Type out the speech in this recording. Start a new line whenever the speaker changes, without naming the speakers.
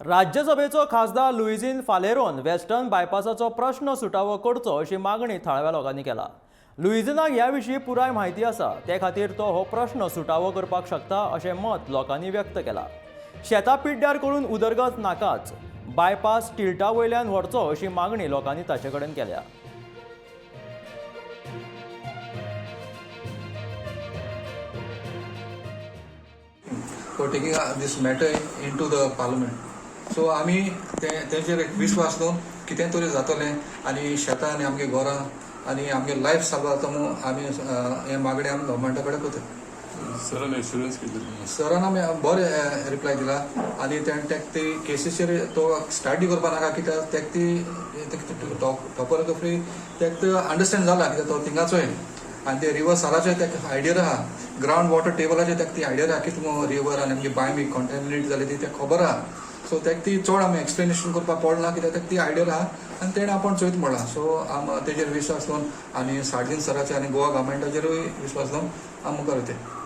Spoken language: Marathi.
राज्यसभेचो खासदार लुइजीन फालेरोन वेस्टर्न बायपासाचो प्रश्न सुटावो करचो अशी मागणी थळाव्या लोकांनी केला. लुइजीनाक ह्या विशीं पुराय म्हायती आसा, ते खातीर तो हो प्रश्न सुटावो करपाक शकता अशें मत लोकांनी व्यक्त केलां. शेतां पिड्ड्यार करून उदरगत नाकाच, बायपास टिल्टा वयल्यान व्हरचो अशी मागणी लोकांनी ताचे कडेन केल्या.
for taking this matter into the parliament. So आमी तेचेर एक विश्वास दवरून कितें तरी जातलें आनी शेतां आनी आमगे घरां आनी आमगे लायफ साल्व जाता म्हणून आमी हे मागणी आमी गव्हर्मेंटा कडेन करता.
सरान एश्युरन्स केली.
सरान आमी बरें रिप्लाय दिला आनी तेका ती केसीचेर तो स्टडी करपा नाका कित्याक तेका ती टॉपोग्राफी तेका अंडरस्टँड जाला कित्याक तो थिंगाचोय आनी ते रिवर साराचे तेका आयडिया आहा, ग्रावंड वॉटर टेबलाचेर तेका ती आयडिया आहा की रिवर आनी आमची बांय बी कॉन्टॅमिनेट जाली ती तेका खबर आहा. सो तेका ती चड आमी एक्सप्लेनेशन करपाक पडना कित्याक तेका ती आयडिया आहा आनी तेणें आपण चोयत म्हणलां. सो आम तेजेर विश्वास दवरून आनी सार्जीन सराचेर आनी गोवा गव्हर्मेंटाचेरूय विश्वास दवरून आमी मुखार वयता.